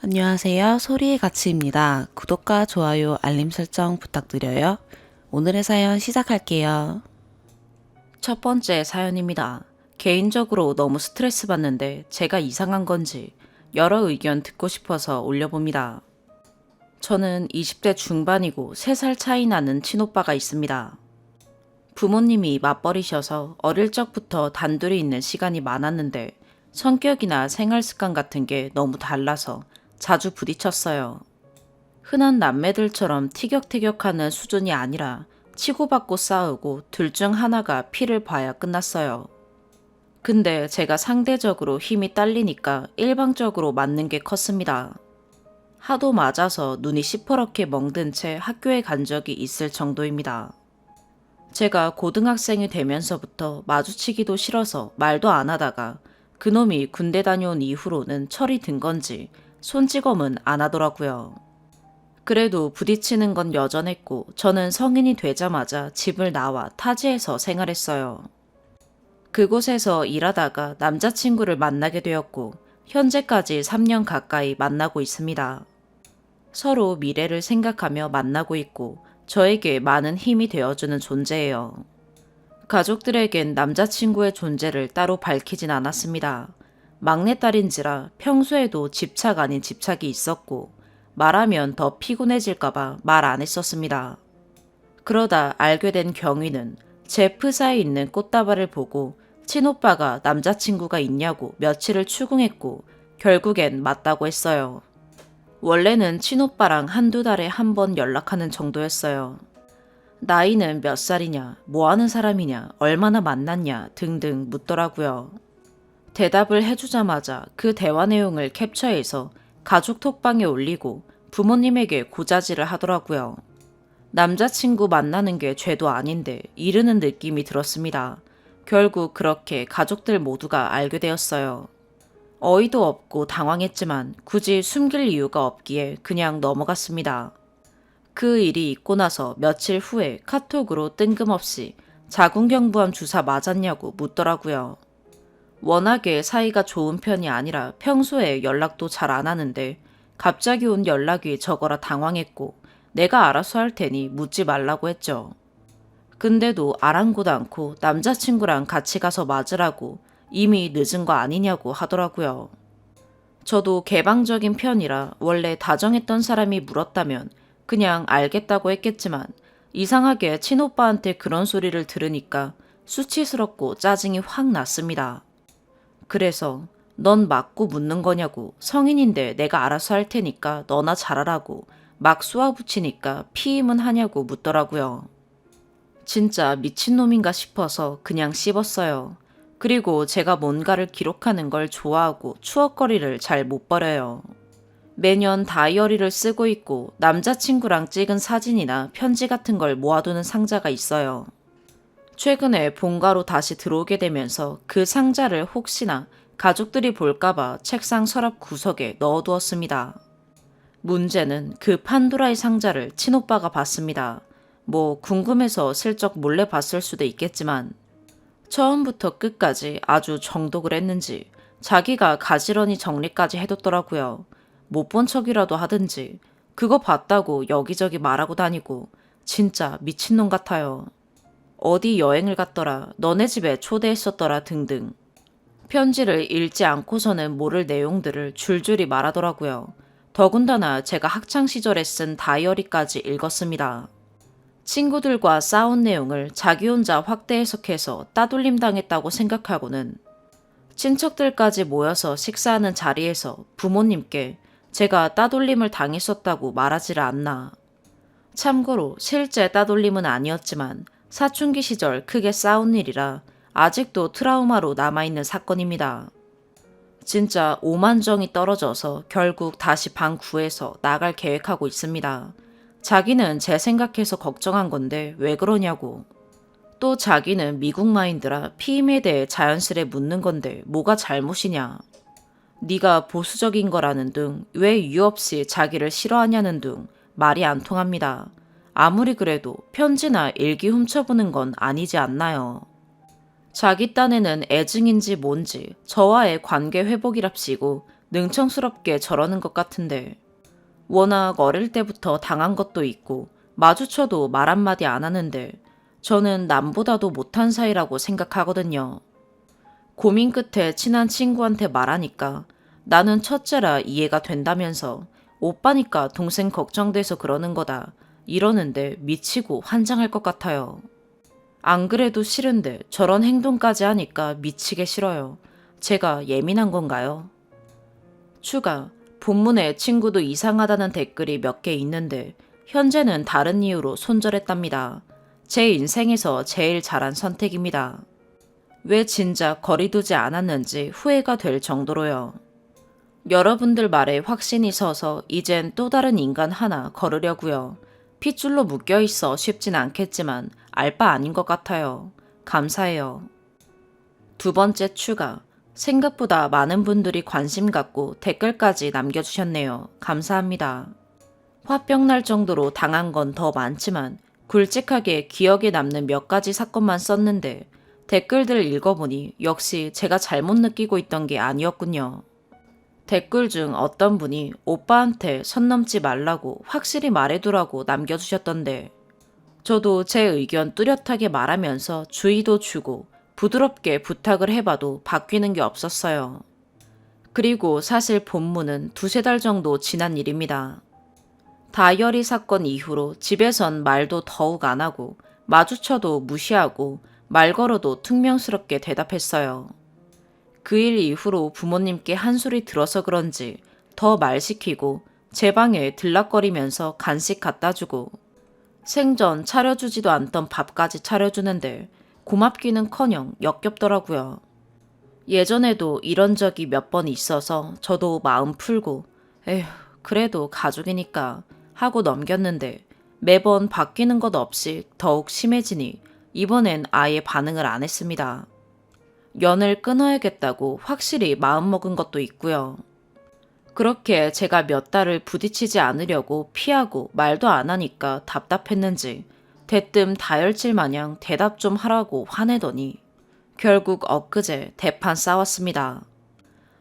안녕하세요. 소리의 가치입니다. 구독과 좋아요, 알림 설정 부탁드려요. 오늘의 사연 시작할게요. 첫 번째 사연입니다. 개인적으로 너무 스트레스 받는데 제가 이상한 건지 여러 의견 듣고 싶어서 올려봅니다. 저는 20대 중반이고 3살 차이 나는 친오빠가 있습니다. 부모님이 맞벌이셔서 어릴 적부터 단둘이 있는 시간이 많았는데 성격이나 생활 습관 같은 게 너무 달라서 자주 부딪혔어요. 흔한 남매들처럼 티격태격하는 수준이 아니라 치고받고 싸우고 둘 중 하나가 피를 봐야 끝났어요. 근데 제가 상대적으로 힘이 딸리니까 일방적으로 맞는 게 컸습니다. 하도 맞아서 눈이 시퍼렇게 멍든 채 학교에 간 적이 있을 정도입니다. 제가 고등학생이 되면서부터 마주치기도 싫어서 말도 안 하다가 그놈이 군대 다녀온 이후로는 철이 든 건지 손찌검은 안 하더라고요. 그래도 부딪히는 건 여전했고 저는 성인이 되자마자 집을 나와 타지에서 생활했어요. 그곳에서 일하다가 남자친구를 만나게 되었고 현재까지 3년 가까이 만나고 있습니다. 서로 미래를 생각하며 만나고 있고 저에게 많은 힘이 되어주는 존재예요. 가족들에겐 남자친구의 존재를 따로 밝히진 않았습니다. 막내딸인지라 평소에도 집착 아닌 집착이 있었고 말하면 더 피곤해질까봐 말 안 했었습니다. 그러다 알게 된 경위는 제 프사에 있는 꽃다발을 보고 친오빠가 남자친구가 있냐고 며칠을 추궁했고 결국엔 맞다고 했어요. 원래는 친오빠랑 한두 달에 한 번 연락하는 정도였어요. 나이는 몇 살이냐, 뭐 하는 사람이냐, 얼마나 만났냐 등등 묻더라고요. 대답을 해주자마자 그 대화 내용을 캡처해서 가족 톡방에 올리고 부모님에게 고자질을 하더라고요. 남자친구 만나는 게 죄도 아닌데 이르는 느낌이 들었습니다. 결국 그렇게 가족들 모두가 알게 되었어요. 어이도 없고 당황했지만 굳이 숨길 이유가 없기에 그냥 넘어갔습니다. 그 일이 있고 나서 며칠 후에 카톡으로 뜬금없이 자궁경부암 주사 맞았냐고 묻더라고요. 워낙에 사이가 좋은 편이 아니라 평소에 연락도 잘 안 하는데 갑자기 온 연락이 저거라 당황했고 내가 알아서 할 테니 묻지 말라고 했죠. 근데도 아랑곳 않고 남자친구랑 같이 가서 맞으라고 이미 늦은 거 아니냐고 하더라고요. 저도 개방적인 편이라 원래 다정했던 사람이 물었다면 그냥 알겠다고 했겠지만 이상하게 친오빠한테 그런 소리를 들으니까 수치스럽고 짜증이 확 났습니다. 그래서 넌 맞고 묻는 거냐고 성인인데 내가 알아서 할 테니까 너나 잘하라고 막 쏘아붙이니까 피임은 하냐고 묻더라고요. 진짜 미친놈인가 싶어서 그냥 씹었어요. 그리고 제가 뭔가를 기록하는 걸 좋아하고 추억거리를 잘 못 버려요. 매년 다이어리를 쓰고 있고 남자친구랑 찍은 사진이나 편지 같은 걸 모아두는 상자가 있어요. 최근에 본가로 다시 들어오게 되면서 그 상자를 혹시나 가족들이 볼까봐 책상 서랍 구석에 넣어두었습니다. 문제는 그 판도라의 상자를 친오빠가 봤습니다. 뭐 궁금해서 슬쩍 몰래 봤을 수도 있겠지만 처음부터 끝까지 아주 정독을 했는지 자기가 가지런히 정리까지 해뒀더라고요. 못 본 척이라도 하든지 그거 봤다고 여기저기 말하고 다니고 진짜 미친놈 같아요. 어디 여행을 갔더라, 너네 집에 초대했었더라 등등. 편지를 읽지 않고서는 모를 내용들을 줄줄이 말하더라고요. 더군다나 제가 학창시절에 쓴 다이어리까지 읽었습니다. 친구들과 싸운 내용을 자기 혼자 확대 해석해서 따돌림 당했다고 생각하고는 친척들까지 모여서 식사하는 자리에서 부모님께 제가 따돌림을 당했었다고 말하지를 않나. 참고로 실제 따돌림은 아니었지만 사춘기 시절 크게 싸운 일이라 아직도 트라우마로 남아있는 사건입니다. 진짜 오만정이 떨어져서 결국 다시 방 구해서 나갈 계획하고 있습니다. 자기는 제 생각해서 걱정한 건데 왜 그러냐고. 또 자기는 미국 마인드라 피임에 대해 자연스레 묻는 건데 뭐가 잘못이냐. 네가 보수적인 거라는 등 왜 이유 없이 자기를 싫어하냐는 등 말이 안 통합니다. 아무리 그래도 편지나 일기 훔쳐보는 건 아니지 않나요. 자기 딴에는 애증인지 뭔지 저와의 관계 회복이랍시고 능청스럽게 저러는 것 같은데. 워낙 어릴 때부터 당한 것도 있고 마주쳐도 말 한마디 안 하는데 저는 남보다도 못한 사이라고 생각하거든요. 고민 끝에 친한 친구한테 말하니까 나는 첫째라 이해가 된다면서 오빠니까 동생 걱정돼서 그러는 거다 이러는데 미치고 환장할 것 같아요. 안 그래도 싫은데 저런 행동까지 하니까 미치게 싫어요. 제가 예민한 건가요? 추가, 본문에 친구도 이상하다는 댓글이 몇 개 있는데 현재는 다른 이유로 손절했답니다. 제 인생에서 제일 잘한 선택입니다. 왜 진작 거리두지 않았는지 후회가 될 정도로요. 여러분들 말에 확신이 서서 이젠 또 다른 인간 하나 걸으려고요. 핏줄로 묶여있어 쉽진 않겠지만 알 바 아닌 것 같아요. 감사해요. 두 번째 추가. 생각보다 많은 분들이 관심 갖고 댓글까지 남겨주셨네요. 감사합니다. 화병 날 정도로 당한 건 더 많지만 굵직하게 기억에 남는 몇 가지 사건만 썼는데 댓글들 읽어보니 역시 제가 잘못 느끼고 있던 게 아니었군요. 댓글 중 어떤 분이 오빠한테 선 넘지 말라고 확실히 말해두라고 남겨주셨던데 저도 제 의견 뚜렷하게 말하면서 주의도 주고 부드럽게 부탁을 해봐도 바뀌는 게 없었어요. 그리고 사실 본문은 두세 달 정도 지난 일입니다. 다이어리 사건 이후로 집에선 말도 더욱 안 하고 마주쳐도 무시하고 말 걸어도 퉁명스럽게 대답했어요. 그 일 이후로 부모님께 한 소리 들어서 그런지 더 말 시키고 제 방에 들락거리면서 간식 갖다 주고 생전 차려주지도 않던 밥까지 차려주는데 고맙기는커녕 역겹더라고요. 예전에도 이런 적이 몇 번 있어서 저도 마음 풀고 에휴 그래도 가족이니까 하고 넘겼는데 매번 바뀌는 것 없이 더욱 심해지니 이번엔 아예 반응을 안 했습니다. 연을 끊어야겠다고 확실히 마음먹은 것도 있고요. 그렇게 제가 몇 달을 부딪히지 않으려고 피하고 말도 안 하니까 답답했는지 대뜸 다혈질 마냥 대답 좀 하라고 화내더니 결국 엊그제 대판 싸웠습니다.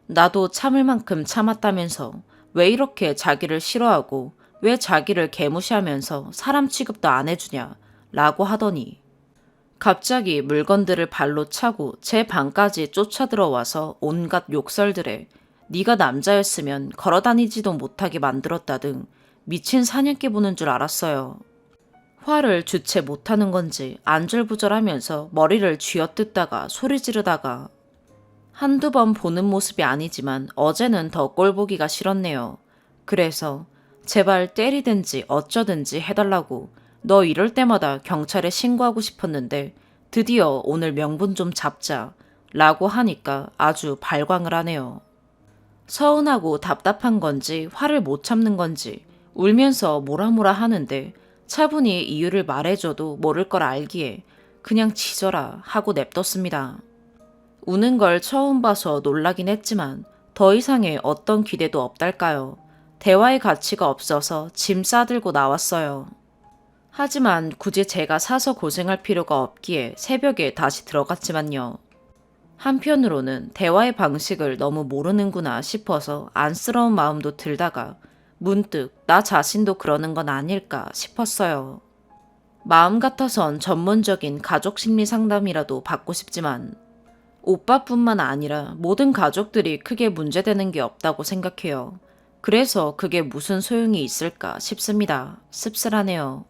나도 참을 만큼 참았다면서 왜 이렇게 자기를 싫어하고 왜 자기를 개무시하면서 사람 취급도 안 해주냐 라고 하더니 갑자기 물건들을 발로 차고 제 방까지 쫓아들어와서 온갖 욕설들에 네가 남자였으면 걸어다니지도 못하게 만들었다 등 미친 사냥개 보는 줄 알았어요. 화를 주체 못하는 건지 안절부절하면서 머리를 쥐어뜯다가 소리 지르다가 한두 번 보는 모습이 아니지만 어제는 더 꼴보기가 싫었네요. 그래서 제발 때리든지 어쩌든지 해달라고 너 이럴 때마다 경찰에 신고하고 싶었는데 드디어 오늘 명분 좀 잡자 라고 하니까 아주 발광을 하네요. 서운하고 답답한 건지 화를 못 참는 건지 울면서 뭐라 하는데 차분히 이유를 말해줘도 모를 걸 알기에 그냥 지져라 하고 냅뒀습니다. 우는 걸 처음 봐서 놀라긴 했지만 더 이상의 어떤 기대도 없달까요. 대화의 가치가 없어서 짐 싸들고 나왔어요. 하지만 굳이 제가 사서 고생할 필요가 없기에 새벽에 다시 들어갔지만요. 한편으로는 대화의 방식을 너무 모르는구나 싶어서 안쓰러운 마음도 들다가 문득 나 자신도 그러는 건 아닐까 싶었어요. 마음 같아선 전문적인 가족 심리 상담이라도 받고 싶지만 오빠뿐만 아니라 모든 가족들이 크게 문제되는 게 없다고 생각해요. 그래서 그게 무슨 소용이 있을까 싶습니다. 씁쓸하네요.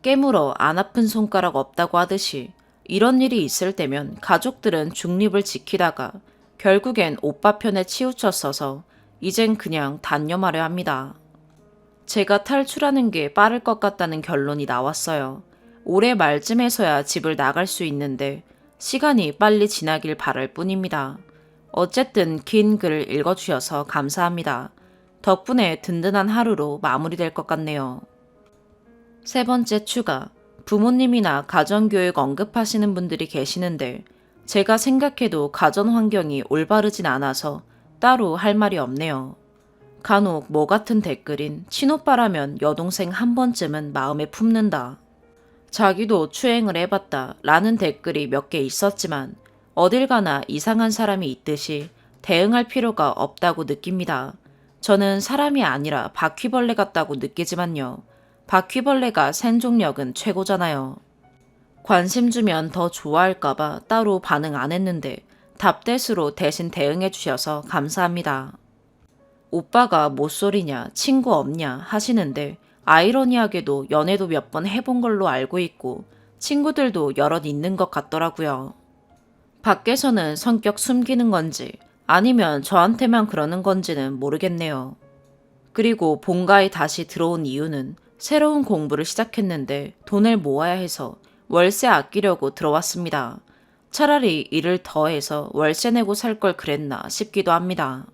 깨물어 안 아픈 손가락 없다고 하듯이 이런 일이 있을 때면 가족들은 중립을 지키다가 결국엔 오빠 편에 치우쳤어서 이젠 그냥 단념하려 합니다. 제가 탈출하는 게 빠를 것 같다는 결론이 나왔어요. 올해 말쯤에서야 집을 나갈 수 있는데 시간이 빨리 지나길 바랄 뿐입니다. 어쨌든 긴 글을 읽어주셔서 감사합니다. 덕분에 든든한 하루로 마무리될 것 같네요. 세 번째 추가. 부모님이나 가정교육 언급하시는 분들이 계시는데 제가 생각해도 가전 환경이 올바르진 않아서 따로 할 말이 없네요. 간혹 뭐 같은 댓글인 친오빠라면 여동생 한 번쯤은 마음에 품는다. 자기도 추행을 해봤다 라는 댓글이 몇 개 있었지만 어딜 가나 이상한 사람이 있듯이 대응할 필요가 없다고 느낍니다. 저는 사람이 아니라 바퀴벌레 같다고 느끼지만요. 바퀴벌레가 생존력은 최고잖아요. 관심 주면 더 좋아할까봐 따로 반응 안 했는데 답댓으로 대신 대응해 주셔서 감사합니다. 오빠가 모쏠이냐, 친구 없냐 하시는데 아이러니하게도 연애도 몇 번 해본 걸로 알고 있고 친구들도 여럿 있는 것 같더라고요. 밖에서는 성격 숨기는 건지 아니면 저한테만 그러는 건지는 모르겠네요. 그리고 본가에 다시 들어온 이유는 새로운 공부를 시작했는데 돈을 모아야 해서 월세 아끼려고 들어왔습니다. 차라리 일을 더 해서 월세 내고 살 걸 그랬나 싶기도 합니다.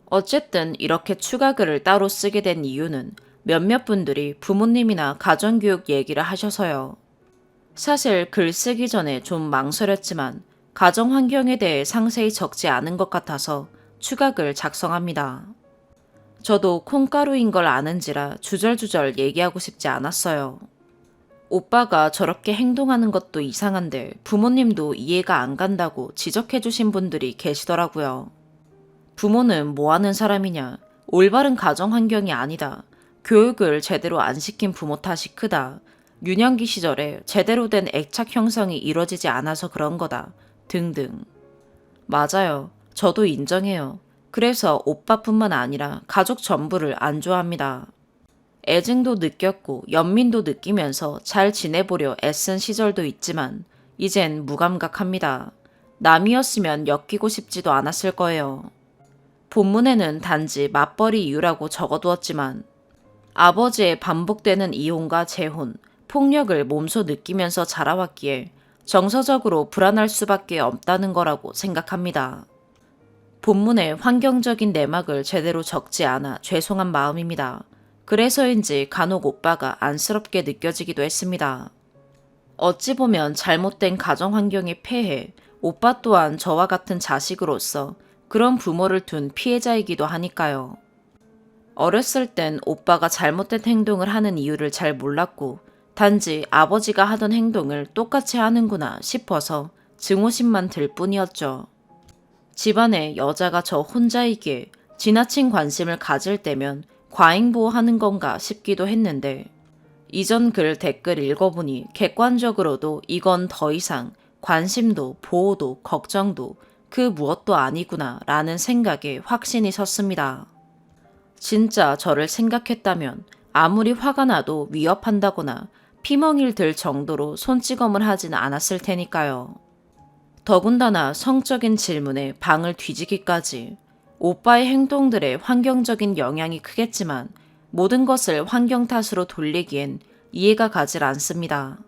어쨌든 이렇게 추가글을 따로 쓰게 된 이유는 몇몇 분들이 부모님이나 가정교육 얘기를 하셔서요. 사실 글 쓰기 전에 좀 망설였지만 가정 환경에 대해 상세히 적지 않은 것 같아서 추가글 작성합니다. 저도 콩가루인 걸 아는지라 주절주절 얘기하고 싶지 않았어요. 오빠가 저렇게 행동하는 것도 이상한데 부모님도 이해가 안 간다고 지적해 주신 분들이 계시더라고요. 부모는 뭐 하는 사람이냐, 올바른 가정 환경이 아니다, 교육을 제대로 안 시킨 부모 탓이 크다, 유년기 시절에 제대로 된 애착 형성이 이루어지지 않아서 그런 거다, 등등. 맞아요. 저도 인정해요. 그래서 오빠뿐만 아니라 가족 전부를 안 좋아합니다. 애증도 느꼈고 연민도 느끼면서 잘 지내보려 애쓴 시절도 있지만 이젠 무감각합니다. 남이었으면 엮이고 싶지도 않았을 거예요. 본문에는 단지 맞벌이 이유라고 적어두었지만 아버지의 반복되는 이혼과 재혼, 폭력을 몸소 느끼면서 자라왔기에 정서적으로 불안할 수밖에 없다는 거라고 생각합니다. 본문에 환경적인 내막을 제대로 적지 않아 죄송한 마음입니다. 그래서인지 간혹 오빠가 안쓰럽게 느껴지기도 했습니다. 어찌 보면 잘못된 가정 환경의 폐해, 오빠 또한 저와 같은 자식으로서 그런 부모를 둔 피해자이기도 하니까요. 어렸을 땐 오빠가 잘못된 행동을 하는 이유를 잘 몰랐고 단지 아버지가 하던 행동을 똑같이 하는구나 싶어서 증오심만 들 뿐이었죠. 집안에 여자가 저 혼자이기에 지나친 관심을 가질 때면 과잉보호하는 건가 싶기도 했는데 이전 글 댓글 읽어보니 객관적으로도 이건 더 이상 관심도 보호도 걱정도 그 무엇도 아니구나 라는 생각에 확신이 섰습니다. 진짜 저를 생각했다면 아무리 화가 나도 위협한다거나 피멍이를 들 정도로 손찌검을 하진 않았을 테니까요. 더군다나 성적인 질문에 방을 뒤지기까지 오빠의 행동들의 환경적인 영향이 크겠지만 모든 것을 환경 탓으로 돌리기엔 이해가 가질 않습니다.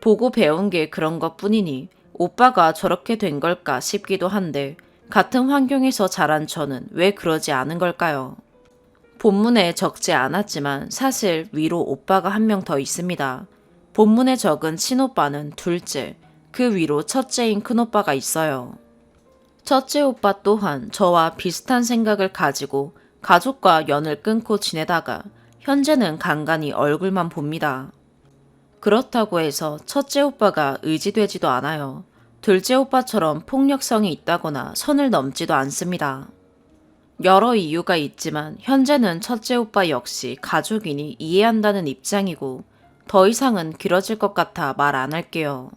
보고 배운 게 그런 것 뿐이니 오빠가 저렇게 된 걸까 싶기도 한데 같은 환경에서 자란 저는 왜 그러지 않은 걸까요? 본문에 적지 않았지만 사실 위로 오빠가 한 명 더 있습니다. 본문에 적은 친오빠는 둘째, 그 위로 첫째인 큰오빠가 있어요. 첫째 오빠 또한 저와 비슷한 생각을 가지고 가족과 연을 끊고 지내다가 현재는 간간히 얼굴만 봅니다. 그렇다고 해서 첫째 오빠가 의지되지도 않아요. 둘째 오빠처럼 폭력성이 있다거나 선을 넘지도 않습니다. 여러 이유가 있지만 현재는 첫째 오빠 역시 가족이니 이해한다는 입장이고 더 이상은 길어질 것 같아 말 안 할게요.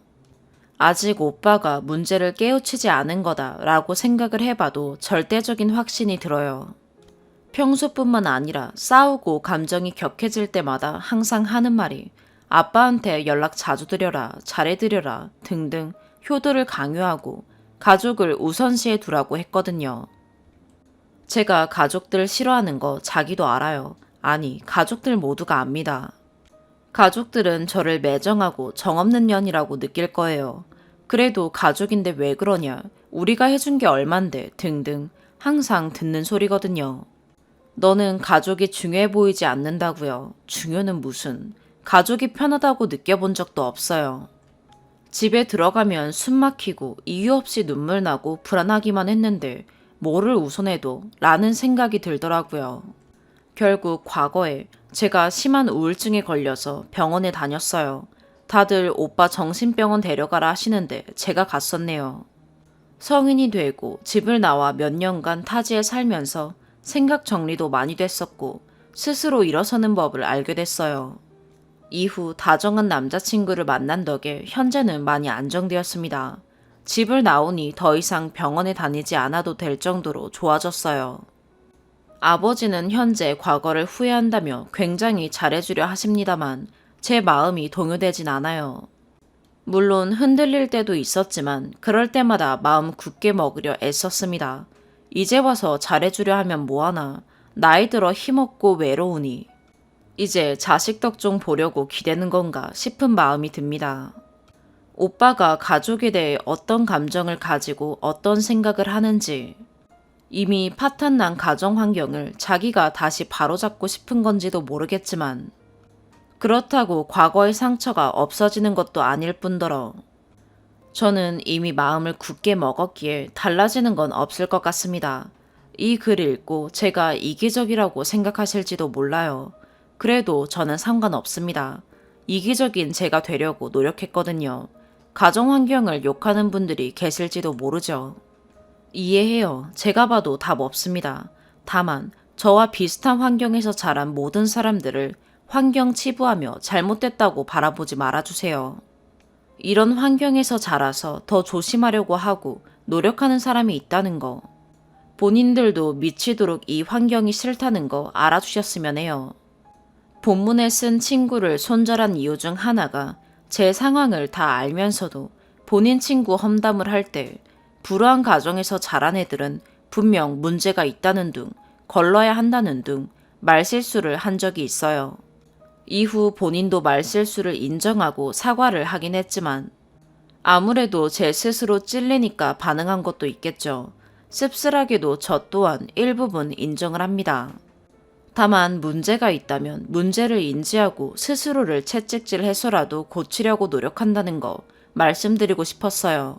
아직 오빠가 문제를 깨우치지 않은 거다라고 생각을 해봐도 절대적인 확신이 들어요. 평소뿐만 아니라 싸우고 감정이 격해질 때마다 항상 하는 말이 아빠한테 연락 자주 드려라, 잘해드려라 등등 효도를 강요하고 가족을 우선시해 두라고 했거든요. 제가 가족들 싫어하는 거 자기도 알아요. 아니, 가족들 모두가 압니다. 가족들은 저를 매정하고 정없는 년이라고 느낄 거예요. 그래도 가족인데 왜 그러냐, 우리가 해준 게 얼만데 등등 항상 듣는 소리거든요. 너는 가족이 중요해 보이지 않는다고요. 중요는 무슨. 가족이 편하다고 느껴본 적도 없어요. 집에 들어가면 숨 막히고 이유 없이 눈물 나고 불안하기만 했는데 뭐를 우선해도 라는 생각이 들더라고요. 결국 과거에 제가 심한 우울증에 걸려서 병원에 다녔어요. 다들 오빠 정신병원 데려가라 하시는데 제가 갔었네요. 성인이 되고 집을 나와 몇 년간 타지에 살면서 생각 정리도 많이 됐었고 스스로 일어서는 법을 알게 됐어요. 이후 다정한 남자친구를 만난 덕에 현재는 많이 안정되었습니다. 집을 나오니 더 이상 병원에 다니지 않아도 될 정도로 좋아졌어요. 아버지는 현재 과거를 후회한다며 굉장히 잘해주려 하십니다만 제 마음이 동요되진 않아요. 물론 흔들릴 때도 있었지만 그럴 때마다 마음 굳게 먹으려 애썼습니다. 이제 와서 잘해주려 하면 뭐하나. 나이 들어 힘없고 외로우니 이제 자식 덕 좀 보려고 기대는 건가 싶은 마음이 듭니다. 오빠가 가족에 대해 어떤 감정을 가지고 어떤 생각을 하는지, 이미 파탄난 가정 환경을 자기가 다시 바로잡고 싶은 건지도 모르겠지만 그렇다고 과거의 상처가 없어지는 것도 아닐 뿐더러 저는 이미 마음을 굳게 먹었기에 달라지는 건 없을 것 같습니다. 이 글 읽고 제가 이기적이라고 생각하실지도 몰라요. 그래도 저는 상관없습니다. 이기적인 제가 되려고 노력했거든요. 가정 환경을 욕하는 분들이 계실지도 모르죠. 이해해요. 제가 봐도 답 없습니다. 다만 저와 비슷한 환경에서 자란 모든 사람들을 환경 치부하며 잘못됐다고 바라보지 말아주세요. 이런 환경에서 자라서 더 조심하려고 하고 노력하는 사람이 있다는 거, 본인들도 미치도록 이 환경이 싫다는 거 알아주셨으면 해요. 본문에 쓴 친구를 손절한 이유 중 하나가 제 상황을 다 알면서도 본인 친구 험담을 할 때 불우한 가정에서 자란 애들은 분명 문제가 있다는 둥, 걸러야 한다는 둥 말실수를 한 적이 있어요. 이후 본인도 말실수를 인정하고 사과를 하긴 했지만 아무래도 제 스스로 찔리니까 반응한 것도 있겠죠. 씁쓸하게도 저 또한 일부분 인정을 합니다. 다만 문제가 있다면 문제를 인지하고 스스로를 채찍질해서라도 고치려고 노력한다는 거 말씀드리고 싶었어요.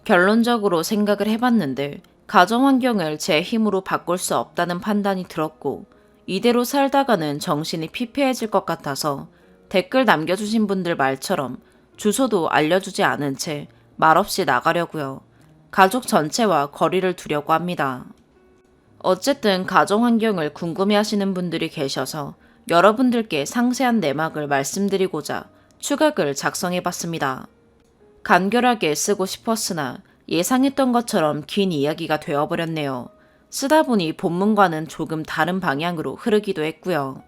결론적으로 생각을 해봤는데 가정 환경을 제 힘으로 바꿀 수 없다는 판단이 들었고 이대로 살다가는 정신이 피폐해질 것 같아서 댓글 남겨주신 분들 말처럼 주소도 알려주지 않은 채 말없이 나가려고요. 가족 전체와 거리를 두려고 합니다. 어쨌든 가정 환경을 궁금해하시는 분들이 계셔서 여러분들께 상세한 내막을 말씀드리고자 추가글 작성해봤습니다. 간결하게 쓰고 싶었으나 예상했던 것처럼 긴 이야기가 되어버렸네요. 쓰다 보니 본문과는 조금 다른 방향으로 흐르기도 했고요.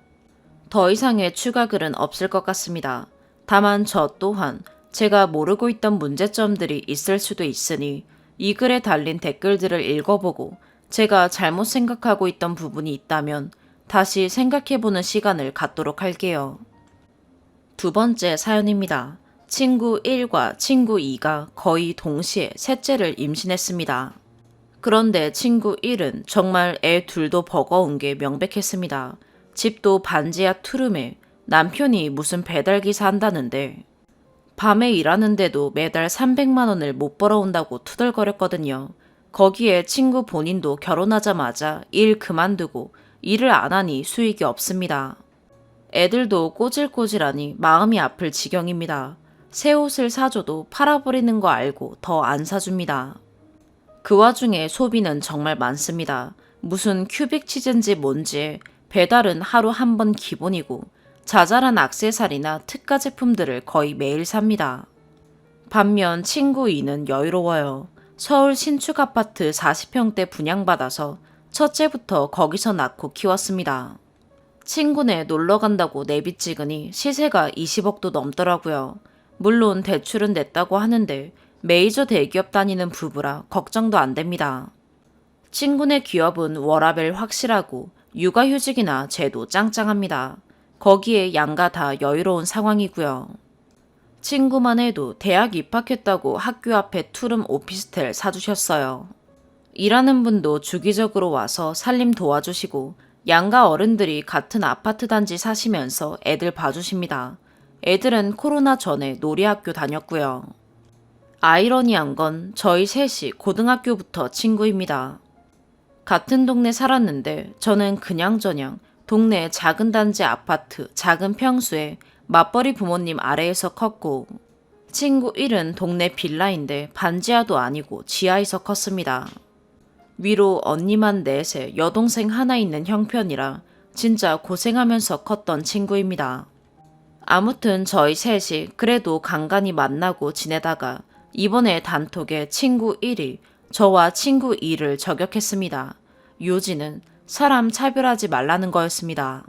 더 이상의 추가글은 없을 것 같습니다. 다만 저 또한 제가 모르고 있던 문제점들이 있을 수도 있으니 이 글에 달린 댓글들을 읽어보고 제가 잘못 생각하고 있던 부분이 있다면 다시 생각해보는 시간을 갖도록 할게요. 두 번째 사연입니다. 친구 1과 친구 2가 거의 동시에 셋째를 임신했습니다. 그런데 친구 1은 정말 애 둘도 버거운 게 명백했습니다. 집도 반지하 투룸에 남편이 무슨 배달기사 한다는데 밤에 일하는데도 매달 300만 원을 못 벌어온다고 투덜거렸거든요. 거기에 친구 본인도 결혼하자마자 일 그만두고 일을 안 하니 수익이 없습니다. 애들도 꼬질꼬질하니 마음이 아플 지경입니다. 새 옷을 사줘도 팔아버리는 거 알고 더 안 사줍니다. 그 와중에 소비는 정말 많습니다. 무슨 큐빅 치즈인지 뭔지 배달은 하루 한 번 기본이고 자잘한 액세서리나 특가 제품들을 거의 매일 삽니다. 반면 친구 2는 여유로워요. 서울 신축 아파트 40평대 분양받아서 첫째부터 거기서 낳고 키웠습니다. 친구네 놀러 간다고 내비 찍으니 시세가 20억도 넘더라고요. 물론 대출은 냈다고 하는데 메이저 대기업 다니는 부부라 걱정도 안 됩니다. 친구네 기업은 워라밸 확실하고 육아휴직이나 제도 짱짱합니다. 거기에 양가 다 여유로운 상황이고요. 친구만 해도 대학 입학했다고 학교 앞에 투룸 오피스텔 사주셨어요. 일하는 분도 주기적으로 와서 살림 도와주시고 양가 어른들이 같은 아파트 단지 사시면서 애들 봐주십니다. 애들은 코로나 전에 놀이학교 다녔고요. 아이러니한 건 저희 셋이 고등학교부터 친구입니다. 같은 동네 살았는데 저는 그냥저냥 동네 작은 단지 아파트 작은 평수에 맞벌이 부모님 아래에서 컸고 친구 1은 동네 빌라인데 반지하도 아니고 지하에서 컸습니다. 위로 언니만 넷에 여동생 하나 있는 형편이라 진짜 고생하면서 컸던 친구입니다. 아무튼 저희 셋이 그래도 간간히 만나고 지내다가 이번에 단톡에 친구 1이 저와 친구 2를 저격했습니다. 요지는 사람 차별하지 말라는 거였습니다.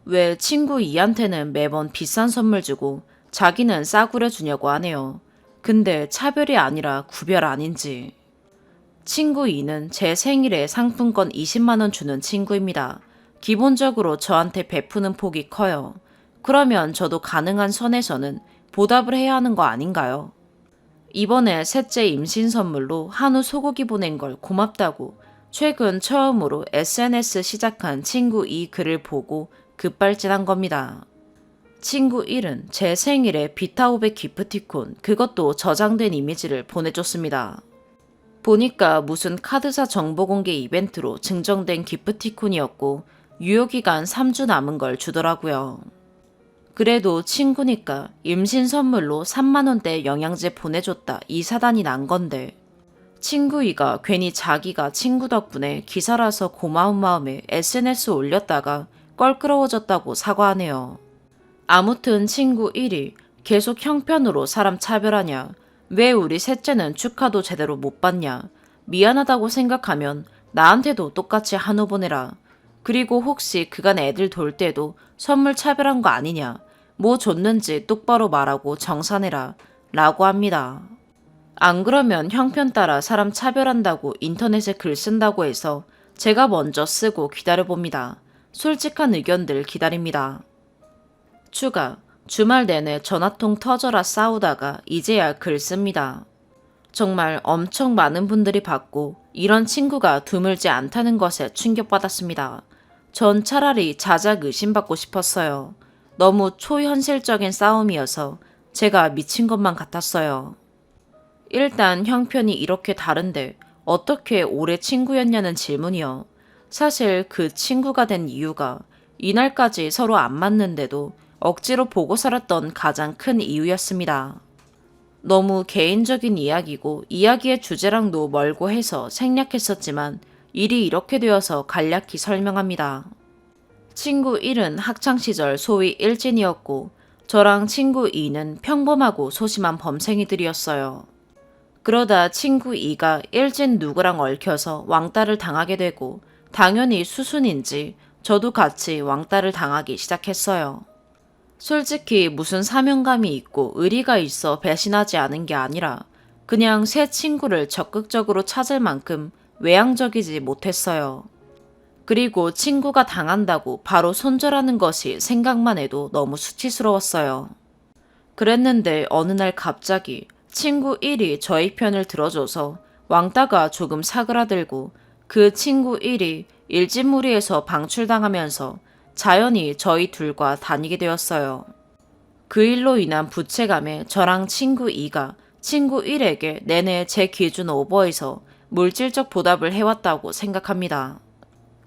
왜 친구 2한테는 매번 비싼 선물 주고 자기는 싸구려 주냐고 하네요. 근데 차별이 아니라 구별 아닌지. 친구 2는 제 생일에 상품권 20만원 주는 친구입니다. 기본적으로 저한테 베푸는 폭이 커요. 그러면 저도 가능한 선에서는 보답을 해야 하는 거 아닌가요? 이번에 셋째 임신 선물로 한우 소고기 보낸 걸 고맙다고 최근 처음으로 SNS 시작한 친구 2 글을 보고 급발진한 겁니다. 친구 1은 제 생일에 비타500 기프티콘 그것도 저장된 이미지를 보내줬습니다. 보니까 무슨 카드사 정보 공개 이벤트로 증정된 기프티콘이었고 유효기간 3주 남은 걸 주더라고요. 그래도 친구니까 임신 선물로 3만원대 영양제 보내줬다 이 사단이 난 건데 친구 2가 괜히 자기가 친구 덕분에 기사라서 고마운 마음에 SNS 올렸다가 껄끄러워졌다고 사과하네요. 아무튼 친구 1이 계속 형편으로 사람 차별하냐, 왜 우리 셋째는 축하도 제대로 못 받냐, 미안하다고 생각하면 나한테도 똑같이 한우 보내라. 그리고 혹시 그간 애들 돌 때도 선물 차별한 거 아니냐, 뭐 줬는지 똑바로 말하고 정산해라 라고 합니다. 안 그러면 형편 따라 사람 차별한다고 인터넷에 글 쓴다고 해서 제가 먼저 쓰고 기다려봅니다. 솔직한 의견들 기다립니다. 추가, 주말 내내 전화통 터져라 싸우다가 이제야 글 씁니다. 정말 엄청 많은 분들이 받고 이런 친구가 드물지 않다는 것에 충격받았습니다. 전 차라리 자작 의심받고 싶었어요. 너무 초현실적인 싸움이어서 제가 미친 것만 같았어요. 일단 형편이 이렇게 다른데 어떻게 오래 친구였냐는 질문이요. 사실 그 친구가 된 이유가 이날까지 서로 안 맞는데도 억지로 보고 살았던 가장 큰 이유였습니다. 너무 개인적인 이야기고 이야기의 주제랑도 멀고 해서 생략했었지만 일이 이렇게 되어서 간략히 설명합니다. 친구 1은 학창시절 소위 일진이었고 저랑 친구 2는 평범하고 소심한 범생이들이었어요. 그러다 친구 2가 일진 누구랑 얽혀서 왕따를 당하게 되고 당연히 수순인지 저도 같이 왕따를 당하기 시작했어요. 솔직히 무슨 사명감이 있고 의리가 있어 배신하지 않은 게 아니라 그냥 새 친구를 적극적으로 찾을 만큼 외향적이지 못했어요. 그리고 친구가 당한다고 바로 손절하는 것이 생각만 해도 너무 수치스러웠어요. 그랬는데 어느 날 갑자기 친구 1이 저희 편을 들어줘서 왕따가 조금 사그라들고 그 친구 1이 일진무리에서 방출당하면서 자연히 저희 둘과 다니게 되었어요. 그 일로 인한 부채감에 저랑 친구 2가 친구 1에게 내내 제 기준 오버해서 물질적 보답을 해왔다고 생각합니다.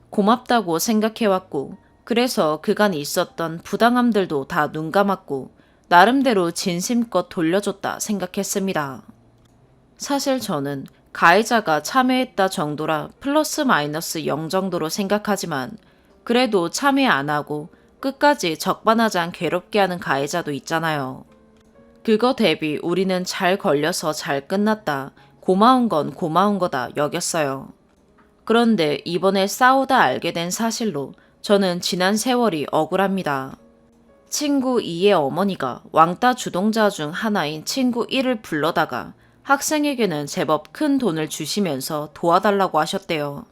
고맙다고 생각해왔고 그래서 그간 있었던 부당함들도 다 눈감았고 나름대로 진심껏 돌려줬다 생각했습니다. 사실 저는 가해자가 참여했다 정도라 플러스 마이너스 0 정도로 생각하지만 그래도 참여 안 하고 끝까지 적반하장 괴롭게 하는 가해자도 있잖아요. 그거 대비 우리는 잘 걸려서 잘 끝났다. 고마운 건 고마운 거다 여겼어요. 그런데 이번에 싸우다 알게 된 사실로 저는 지난 세월이 억울합니다. 친구 2의 어머니가 왕따 주동자 중 하나인 친구 1을 불러다가 학생에게는 제법 큰 돈을 주시면서 도와달라고 하셨대요.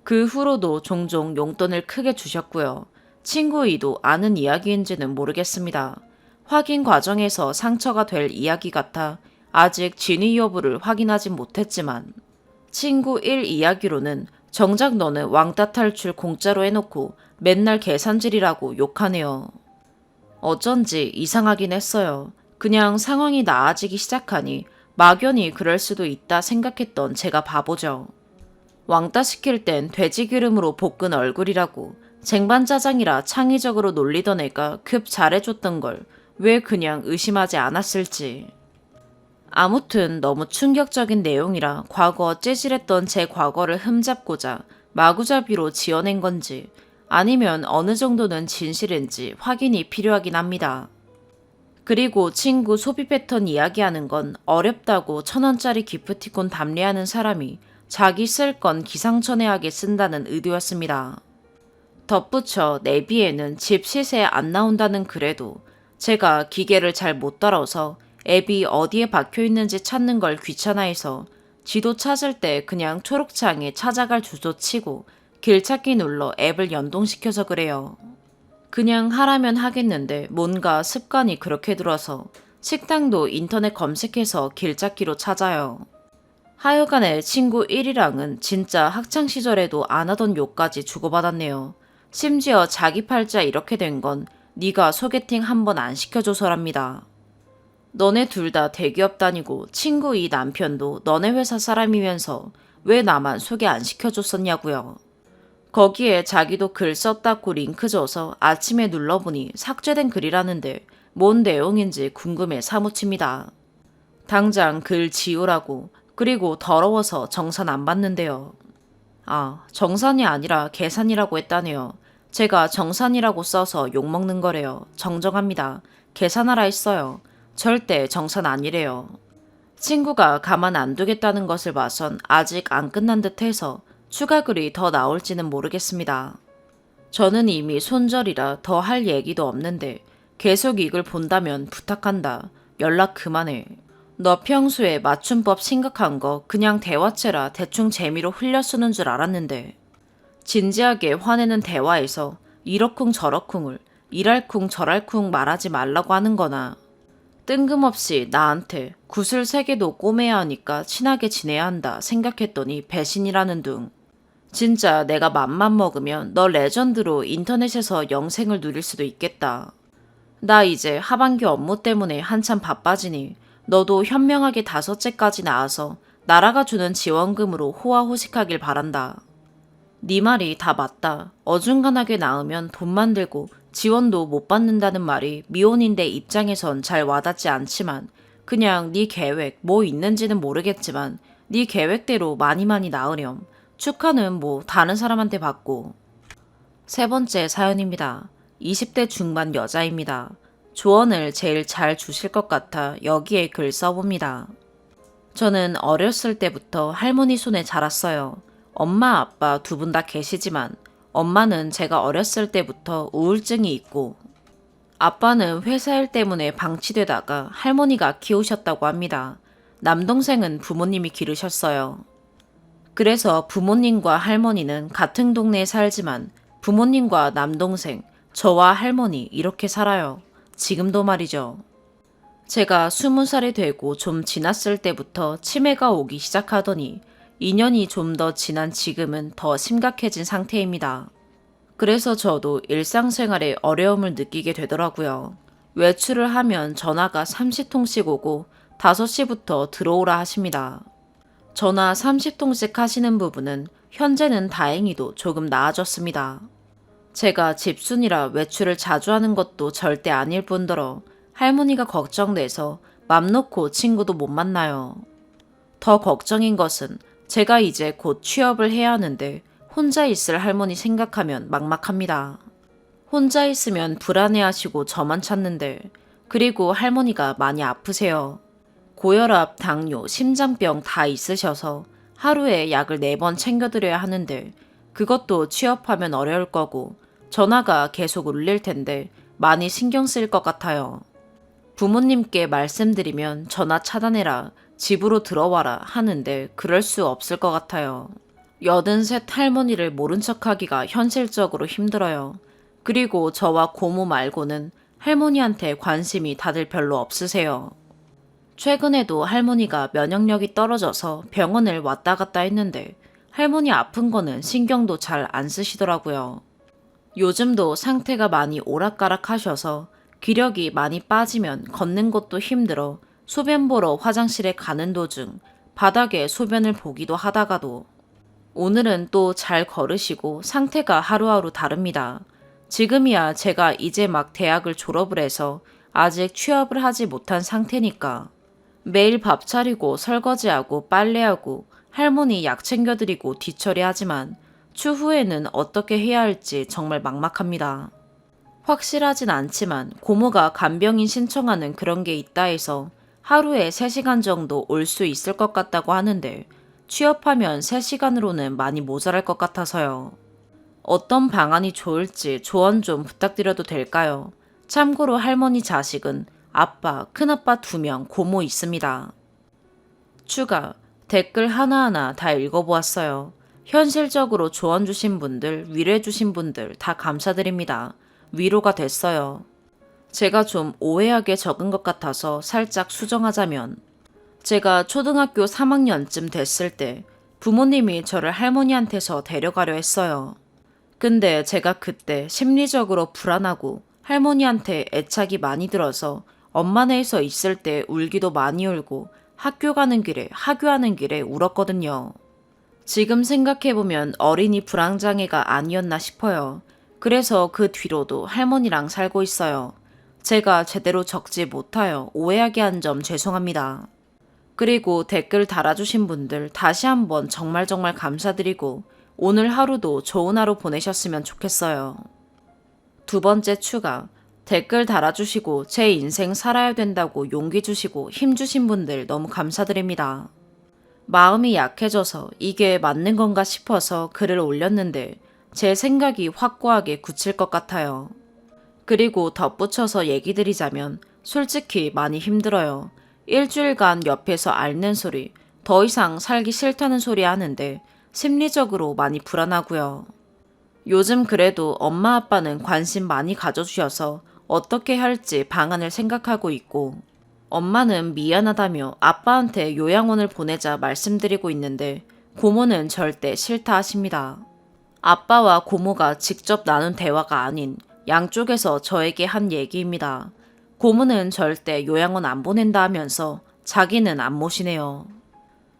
그 후로도 종종 용돈을 크게 주셨고요. 친구 2도 아는 이야기인지는 모르겠습니다. 확인 과정에서 상처가 될 이야기 같아 아직 진위 여부를 확인하지 못했지만 친구 1 이야기로는 정작 너는 왕따 탈출 공짜로 해놓고 맨날 계산질이라고 욕하네요. 어쩐지 이상하긴 했어요. 그냥 상황이 나아지기 시작하니 막연히 그럴 수도 있다 생각했던 제가 바보죠. 왕따 시킬 땐 돼지 기름으로 볶은 얼굴이라고 쟁반짜장이라 창의적으로 놀리던 애가 급 잘해줬던 걸 왜 그냥 의심하지 않았을지. 아무튼 너무 충격적인 내용이라 과거 찌질했던 제 과거를 흠잡고자 마구잡이로 지어낸 건지 아니면 어느 정도는 진실인지 확인이 필요하긴 합니다. 그리고 친구 소비 패턴 이야기하는 건 어렵다고 1,000원짜리 기프티콘 답례하는 사람이 자기 쓸 건 기상천외하게 쓴다는 의도였습니다. 덧붙여 내비에는 집 시세 안 나온다는 글에도 제가 기계를 잘 못 따라서 앱이 어디에 박혀 있는지 찾는 걸 귀찮아해서 지도 찾을 때 그냥 초록창에 찾아갈 주소 치고 길찾기 눌러 앱을 연동시켜서 그래요. 그냥 하라면 하겠는데 뭔가 습관이 그렇게 들어서 식당도 인터넷 검색해서 길찾기로 찾아요. 하여간에 친구 1이랑은 진짜 학창시절에도 안 하던 욕까지 주고받았네요. 심지어 자기 팔자 이렇게 된 건 네가 소개팅 한 번 안 시켜줘서랍니다. 너네 둘 다 대기업 다니고 친구 이 남편도 너네 회사 사람이면서 왜 나만 소개 안 시켜줬었냐고요. 거기에 자기도 글 썼다고 링크 줘서 아침에 눌러보니 삭제된 글이라는데 뭔 내용인지 궁금해 사무칩니다. 당장 글 지우라고. 그리고 더러워서 정산 안 받는데요. 아, 정산이 아니라 계산이라고 했다네요. 제가 정산이라고 써서 욕먹는 거래요. 정정합니다. 계산하라 했어요. 절대 정산 아니래요. 친구가 가만 안 두겠다는 것을 봐선 아직 안 끝난 듯 해서 추가 글이 더 나올지는 모르겠습니다. 저는 이미 손절이라 더 할 얘기도 없는데 계속 이걸 본다면 부탁한다. 연락 그만해. 너 평소에 맞춤법 심각한 거 그냥 대화체라 대충 재미로 흘려 쓰는 줄 알았는데 진지하게 화내는 대화에서 이러쿵 저러쿵을 이랄쿵 저랄쿵 말하지 말라고 하는 거나 뜬금없이 나한테 구슬 3개도 꼬매야 하니까 친하게 지내야 한다 생각했더니 배신이라는 둥. 진짜 내가 맘만 먹으면 너 레전드로 인터넷에서 영생을 누릴 수도 있겠다. 나 이제 하반기 업무 때문에 한참 바빠지니 너도 현명하게 5째까지 나와서 나라가 주는 지원금으로 호화호식하길 바란다. 네 말이 다 맞다. 어중간하게 낳으면 돈만 들고 지원도 못 받는다는 말이 미혼인데 입장에선 잘 와닿지 않지만 그냥 네 계획 뭐 있는지는 모르겠지만 네 계획대로 많이 낳으렴. 축하는 뭐 다른 사람한테 받고. 3번째 사연입니다. 20대 중반 여자입니다. 조언을 제일 잘 주실 것 같아 여기에 글 써봅니다. 저는 어렸을 때부터 할머니 손에 자랐어요. 엄마, 아빠 2분 다 계시지만 엄마는 제가 어렸을 때부터 우울증이 있고 아빠는 회사 일 때문에 방치되다가 할머니가 키우셨다고 합니다. 남동생은 부모님이 기르셨어요. 그래서 부모님과 할머니는 같은 동네에 살지만 부모님과 남동생, 저와 할머니 이렇게 살아요. 지금도 말이죠. 제가 20살이 되고 좀 지났을 때부터 치매가 오기 시작하더니 2년이 좀 더 지난 지금은 더 심각해진 상태입니다. 그래서 저도 일상생활에 어려움을 느끼게 되더라고요. 외출을 하면 전화가 30통씩 오고 5시부터 들어오라 하십니다. 전화 30통씩 하시는 부분은 현재는 다행히도 조금 나아졌습니다. 제가 집순이라 외출을 자주 하는 것도 절대 아닐 뿐더러 할머니가 걱정돼서 맘 놓고 친구도 못 만나요. 더 걱정인 것은 제가 이제 곧 취업을 해야 하는데 혼자 있을 할머니 생각하면 막막합니다. 혼자 있으면 불안해하시고 저만 찾는데 그리고 할머니가 많이 아프세요. 고혈압, 당뇨, 심장병 다 있으셔서 하루에 약을 4번 챙겨드려야 하는데 그것도 취업하면 어려울 거고 전화가 계속 울릴 텐데 많이 신경 쓰일 것 같아요. 부모님께 말씀드리면 전화 차단해라, 집으로 들어와라 하는데 그럴 수 없을 것 같아요. 83 할머니를 모른 척하기가 현실적으로 힘들어요. 그리고 저와 고모 말고는 할머니한테 관심이 다들 별로 없으세요. 최근에도 할머니가 면역력이 떨어져서 병원을 왔다 갔다 했는데 할머니 아픈 거는 신경도 잘 안 쓰시더라고요. 요즘도 상태가 많이 오락가락 하셔서 기력이 많이 빠지면 걷는 것도 힘들어 소변 보러 화장실에 가는 도중 바닥에 소변을 보기도 하다가도 오늘은 또 잘 걸으시고 상태가 하루하루 다릅니다. 지금이야 제가 이제 막 대학을 졸업을 해서 아직 취업을 하지 못한 상태니까. 매일 밥 차리고 설거지하고 빨래하고 할머니 약 챙겨드리고 뒤처리하지만 추후에는 어떻게 해야 할지 정말 막막합니다. 확실하진 않지만 고모가 간병인 신청하는 그런 게 있다 해서 하루에 3시간 정도 올 수 있을 것 같다고 하는데 취업하면 3시간으로는 많이 모자랄 것 같아서요. 어떤 방안이 좋을지 조언 좀 부탁드려도 될까요? 참고로 할머니 자식은 아빠, 큰아빠 2명, 고모 있습니다. 추가, 댓글 하나하나 다 읽어보았어요. 현실적으로 조언 주신 분들, 위로해 주신 분들 다 감사드립니다. 위로가 됐어요. 제가 좀 오해하게 적은 것 같아서 살짝 수정하자면, 제가 초등학교 3학년쯤 됐을 때 부모님이 저를 할머니한테서 데려가려 했어요. 근데 제가 그때 심리적으로 불안하고 할머니한테 애착이 많이 들어서 엄마네에서 있을 때 울기도 많이 울고 학교 가는 길에 하교하는 길에 울었거든요. 지금 생각해보면 어린이 불안장애가 아니었나 싶어요. 그래서 그 뒤로도 할머니랑 살고 있어요. 제가 제대로 적지 못하여 오해하게 한 점 죄송합니다. 그리고 댓글 달아주신 분들 다시 한번 정말 감사드리고 오늘 하루도 좋은 하루 보내셨으면 좋겠어요. 2번째 추가, 댓글 달아주시고 제 인생 살아야 된다고 용기 주시고 힘 주신 분들 너무 감사드립니다. 마음이 약해져서 이게 맞는 건가 싶어서 글을 올렸는데 제 생각이 확고하게 굳힐 것 같아요. 그리고 덧붙여서 얘기 드리자면 솔직히 많이 힘들어요. 일주일간 옆에서 앓는 소리, 더 이상 살기 싫다는 소리 하는데 심리적으로 많이 불안하고요. 요즘 그래도 엄마 아빠는 관심 많이 가져주셔서 어떻게 할지 방안을 생각하고 있고 엄마는 미안하다며 아빠한테 요양원을 보내자 말씀드리고 있는데 고모는 절대 싫다 하십니다. 아빠와 고모가 직접 나눈 대화가 아닌 양쪽에서 저에게 한 얘기입니다. 고모는 절대 요양원 안 보낸다 하면서 자기는 안 모시네요.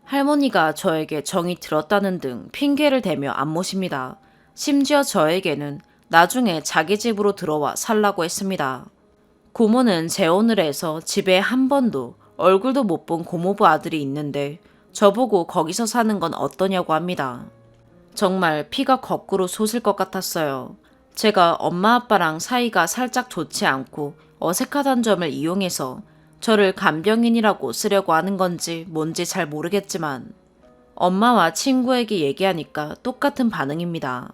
할머니가 저에게 정이 들었다는 등 핑계를 대며 안 모십니다. 심지어 저에게는 나중에 자기 집으로 들어와 살라고 했습니다. 고모는 재혼을 해서 집에 한 번도 얼굴도 못 본 고모부 아들이 있는데 저보고 거기서 사는 건 어떠냐고 합니다. 정말 피가 거꾸로 솟을 것 같았어요. 제가 엄마 아빠랑 사이가 살짝 좋지 않고 어색하다는 점을 이용해서 저를 간병인이라고 쓰려고 하는 건지 뭔지 잘 모르겠지만 엄마와 친구에게 얘기하니까 똑같은 반응입니다.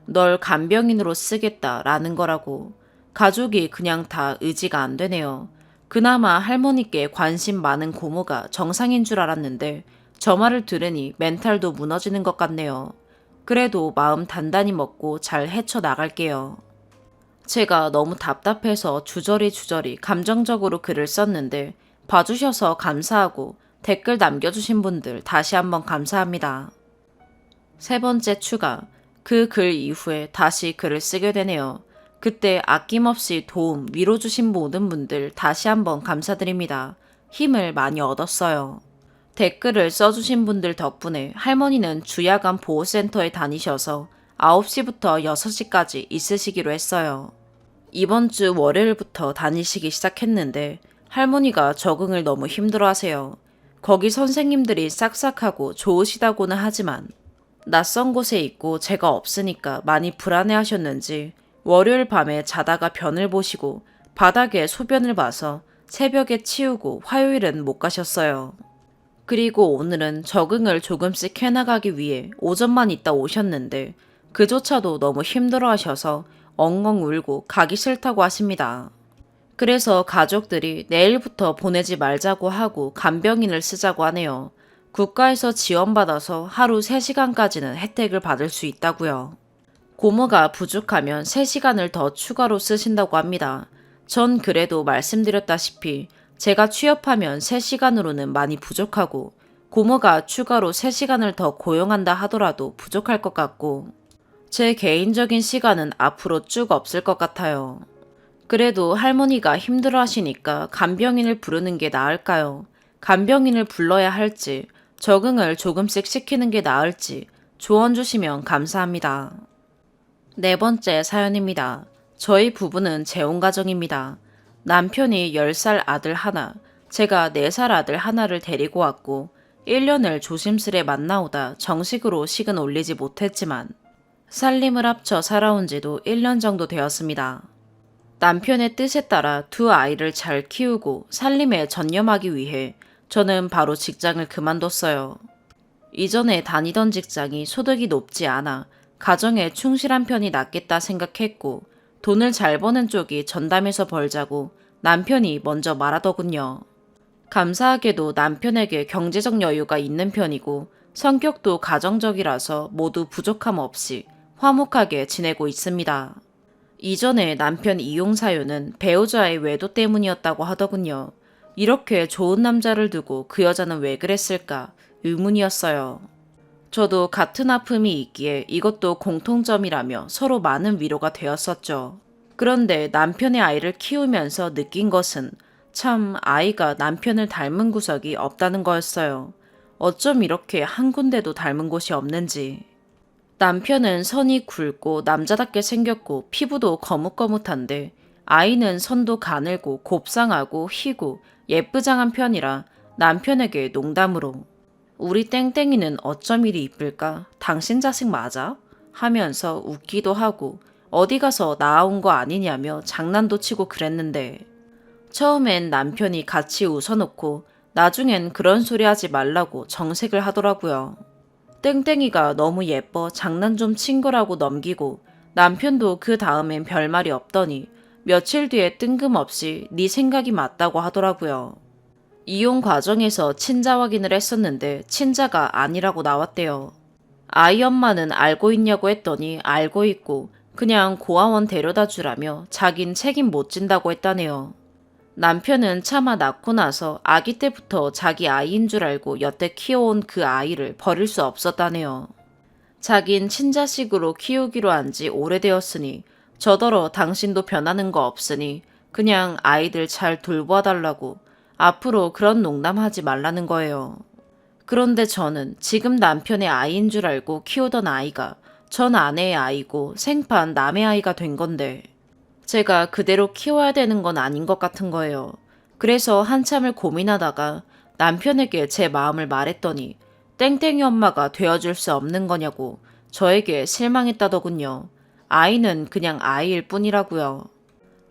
널 간병인으로 쓰겠다라는 거라고. 가족이 그냥 다 의지가 안 되네요. 그나마 할머니께 관심 많은 고모가 정상인 줄 알았는데 저 말을 들으니 멘탈도 무너지는 것 같네요. 그래도 마음 단단히 먹고 잘 헤쳐나갈게요. 제가 너무 답답해서 주저리 감정적으로 글을 썼는데 봐주셔서 감사하고 댓글 남겨주신 분들 다시 한번 감사합니다. 3번째 추가, 그 글 이후에 다시 글을 쓰게 되네요. 그때 아낌없이 도움, 위로 주신 모든 분들 다시 한번 감사드립니다. 힘을 많이 얻었어요. 댓글을 써주신 분들 덕분에 할머니는 주야간 보호센터에 다니셔서 9시부터 6시까지 있으시기로 했어요. 이번 주 월요일부터 다니시기 시작했는데 할머니가 적응을 너무 힘들어하세요. 거기 선생님들이 싹싹하고 좋으시다고는 하지만 낯선 곳에 있고 제가 없으니까 많이 불안해하셨는지 월요일 밤에 자다가 변을 보시고 바닥에 소변을 봐서 새벽에 치우고 화요일은 못 가셨어요. 그리고 오늘은 적응을 조금씩 해나가기 위해 오전만 있다 오셨는데 그조차도 너무 힘들어 하셔서 엉엉 울고 가기 싫다고 하십니다. 그래서 가족들이 내일부터 보내지 말자고 하고 간병인을 쓰자고 하네요. 국가에서 지원받아서 하루 3시간까지는 혜택을 받을 수 있다고요. 고모가 부족하면 3시간을 더 추가로 쓰신다고 합니다. 전 그래도 말씀드렸다시피 제가 취업하면 3시간으로는 많이 부족하고 고모가 추가로 3시간을 더 고용한다 하더라도 부족할 것 같고 제 개인적인 시간은 앞으로 쭉 없을 것 같아요. 그래도 할머니가 힘들어 하시니까 간병인을 부르는 게 나을까요? 간병인을 불러야 할지 적응을 조금씩 시키는 게 나을지 조언 주시면 감사합니다. 4번째 사연입니다. 저희 부부는 재혼가정입니다. 남편이 10살 아들 하나, 제가 4살 아들 하나를 데리고 왔고 1년을 조심스레 만나오다 정식으로 식은 올리지 못했지만 살림을 합쳐 살아온 지도 1년 정도 되었습니다. 남편의 뜻에 따라 두 아이를 잘 키우고 살림에 전념하기 위해 저는 바로 직장을 그만뒀어요. 이전에 다니던 직장이 소득이 높지 않아 가정에 충실한 편이 낫겠다 생각했고 돈을 잘 버는 쪽이 전담해서 벌자고 남편이 먼저 말하더군요. 감사하게도 남편에게 경제적 여유가 있는 편이고 성격도 가정적이라서 모두 부족함 없이 화목하게 지내고 있습니다. 이전에 남편 이용 사유는 배우자의 외도 때문이었다고 하더군요. 이렇게 좋은 남자를 두고 그 여자는 왜 그랬을까 의문이었어요. 저도 같은 아픔이 있기에 이것도 공통점이라며 서로 많은 위로가 되었었죠. 그런데 남편의 아이를 키우면서 느낀 것은 참 아이가 남편을 닮은 구석이 없다는 거였어요. 어쩜 이렇게 한 군데도 닮은 곳이 없는지. 남편은 선이 굵고 남자답게 생겼고 피부도 거뭇거뭇한데 아이는 선도 가늘고 곱상하고 희고 예쁘장한 편이라 남편에게 농담으로 우리 땡땡이는 어쩜 이리 이쁠까? 당신 자식 맞아? 하면서 웃기도 하고 어디 가서 낳아온 거 아니냐며 장난도 치고 그랬는데 처음엔 남편이 같이 웃어놓고 나중엔 그런 소리 하지 말라고 정색을 하더라고요. 땡땡이가 너무 예뻐 장난 좀 친 거라고 넘기고 남편도 그 다음엔 별말이 없더니 며칠 뒤에 뜬금없이 네 생각이 맞다고 하더라고요. 이혼 과정에서 친자 확인을 했었는데 친자가 아니라고 나왔대요. 아이 엄마는 알고 있냐고 했더니 알고 있고 그냥 고아원 데려다 주라며 자긴 책임 못 진다고 했다네요. 남편은 차마 낳고 나서 아기 때부터 자기 아이인 줄 알고 여태 키워온 그 아이를 버릴 수 없었다네요. 자긴 친자식으로 키우기로 한 지 오래되었으니 저더러 당신도 변하는 거 없으니 그냥 아이들 잘 돌봐달라고 앞으로 그런 농담하지 말라는 거예요. 그런데 저는 지금 남편의 아이인 줄 알고 키우던 아이가 전 아내의 아이고 생판 남의 아이가 된 건데 제가 그대로 키워야 되는 건 아닌 것 같은 거예요. 그래서 한참을 고민하다가 남편에게 제 마음을 말했더니 땡땡이 엄마가 되어줄 수 없는 거냐고 저에게 실망했다더군요. 아이는 그냥 아이일 뿐이라고요.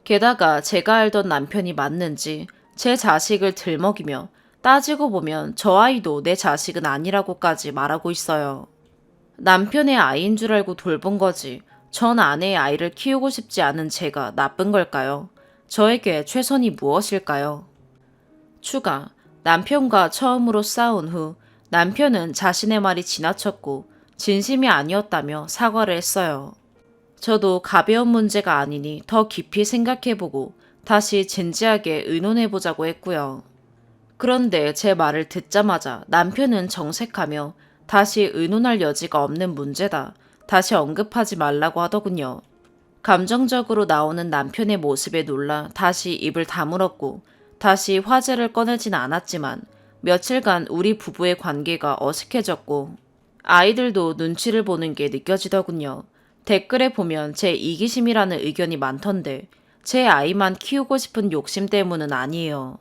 게다가 제가 알던 남편이 맞는지 제 자식을 들먹이며 따지고 보면 저 아이도 내 자식은 아니라고까지 말하고 있어요. 남편의 아이인 줄 알고 돌본 거지 전 아내의 아이를 키우고 싶지 않은 제가 나쁜 걸까요? 저에게 최선이 무엇일까요? 추가, 남편과 처음으로 싸운 후 남편은 자신의 말이 지나쳤고 진심이 아니었다며 사과를 했어요. 저도 가벼운 문제가 아니니 더 깊이 생각해보고 다시 진지하게 의논해보자고 했고요. 그런데 제 말을 듣자마자 남편은 정색하며 다시 의논할 여지가 없는 문제다. 다시 언급하지 말라고 하더군요. 감정적으로 나오는 남편의 모습에 놀라 다시 입을 다물었고 다시 화제를 꺼내진 않았지만 며칠간 우리 부부의 관계가 어색해졌고 아이들도 눈치를 보는 게 느껴지더군요. 댓글에 보면 제 이기심이라는 의견이 많던데 제 아이만 키우고 싶은 욕심 때문은 아니에요.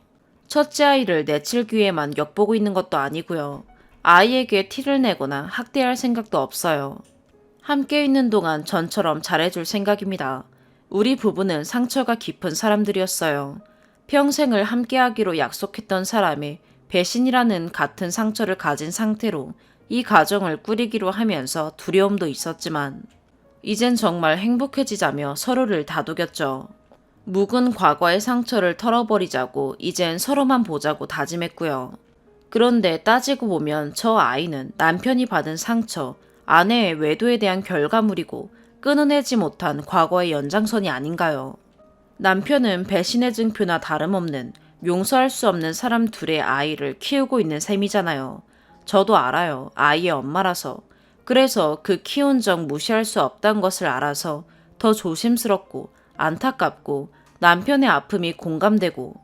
첫째 아이를 내칠 기회만 엿보고 있는 것도 아니고요. 아이에게 티를 내거나 학대할 생각도 없어요. 함께 있는 동안 전처럼 잘해줄 생각입니다. 우리 부부는 상처가 깊은 사람들이었어요. 평생을 함께하기로 약속했던 사람이 배신이라는 같은 상처를 가진 상태로 이 가정을 꾸리기로 하면서 두려움도 있었지만 이젠 정말 행복해지자며 서로를 다독였죠. 묵은 과거의 상처를 털어버리자고 이젠 서로만 보자고 다짐했고요. 그런데 따지고 보면 저 아이는 남편이 받은 상처, 아내의 외도에 대한 결과물이고 끊어내지 못한 과거의 연장선이 아닌가요? 남편은 배신의 증표나 다름없는 용서할 수 없는 사람 둘의 아이를 키우고 있는 셈이잖아요. 저도 알아요. 아이의 엄마라서. 그래서 그 키운 적 무시할 수 없다는 것을 알아서 더 조심스럽고 안타깝고 남편의 아픔이 공감되고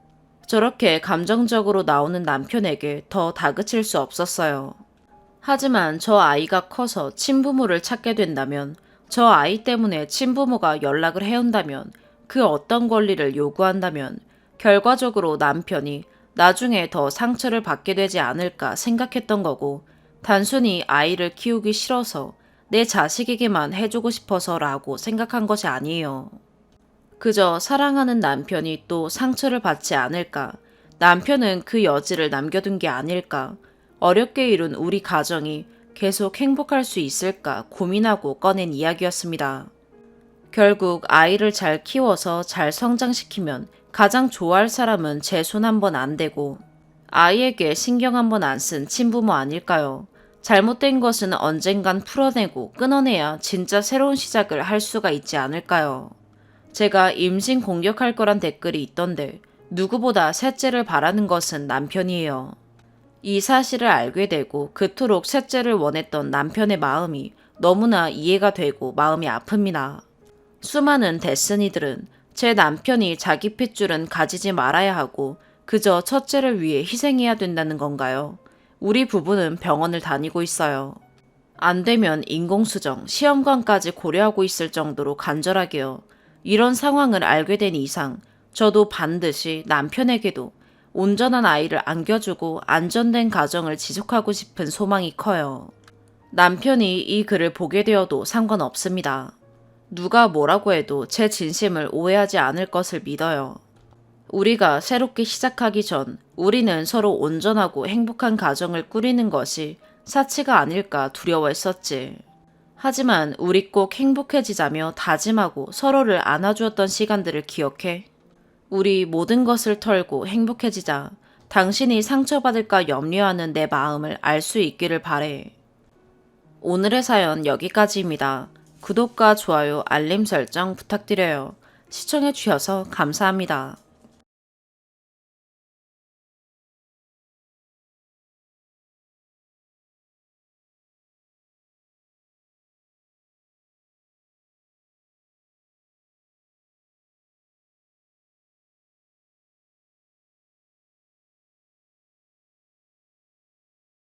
저렇게 감정적으로 나오는 남편에게 더 다그칠 수 없었어요. 하지만 저 아이가 커서 친부모를 찾게 된다면 저 아이 때문에 친부모가 연락을 해온다면 그 어떤 권리를 요구한다면 결과적으로 남편이 나중에 더 상처를 받게 되지 않을까 생각했던 거고, 단순히 아이를 키우기 싫어서 내 자식에게만 해주고 싶어서라고 생각한 것이 아니에요. 그저 사랑하는 남편이 또 상처를 받지 않을까, 남편은 그 여지를 남겨둔 게 아닐까, 어렵게 이룬 우리 가정이 계속 행복할 수 있을까 고민하고 꺼낸 이야기였습니다. 결국 아이를 잘 키워서 잘 성장시키면 가장 좋아할 사람은 제 손 한 번 안 대고 아이에게 신경 한 번 안 쓴 친부모 아닐까요? 잘못된 것은 언젠간 풀어내고 끊어내야 진짜 새로운 시작을 할 수가 있지 않을까요? 제가 임신 공격할 거란 댓글이 있던데 누구보다 셋째를 바라는 것은 남편이에요. 이 사실을 알게 되고 그토록 셋째를 원했던 남편의 마음이 너무나 이해가 되고 마음이 아픕니다. 수많은 데스니들은 제 남편이 자기 핏줄은 가지지 말아야 하고 그저 첫째를 위해 희생해야 된다는 건가요? 우리 부부는 병원을 다니고 있어요. 안 되면 인공수정, 시험관까지 고려하고 있을 정도로 간절하게요. 이런 상황을 알게 된 이상 저도 반드시 남편에게도 온전한 아이를 안겨주고 안전된 가정을 지속하고 싶은 소망이 커요. 남편이 이 글을 보게 되어도 상관없습니다. 누가 뭐라고 해도 제 진심을 오해하지 않을 것을 믿어요. 우리가 새롭게 시작하기 전 우리는 서로 온전하고 행복한 가정을 꾸리는 것이 사치가 아닐까 두려워했었지. 하지만 우리 꼭 행복해지자며 다짐하고 서로를 안아주었던 시간들을 기억해. 우리 모든 것을 털고 행복해지자. 당신이 상처받을까 염려하는 내 마음을 알 수 있기를 바래. 오늘의 사연 여기까지입니다. 구독과 좋아요, 알림 설정 부탁드려요. 시청해주셔서 감사합니다.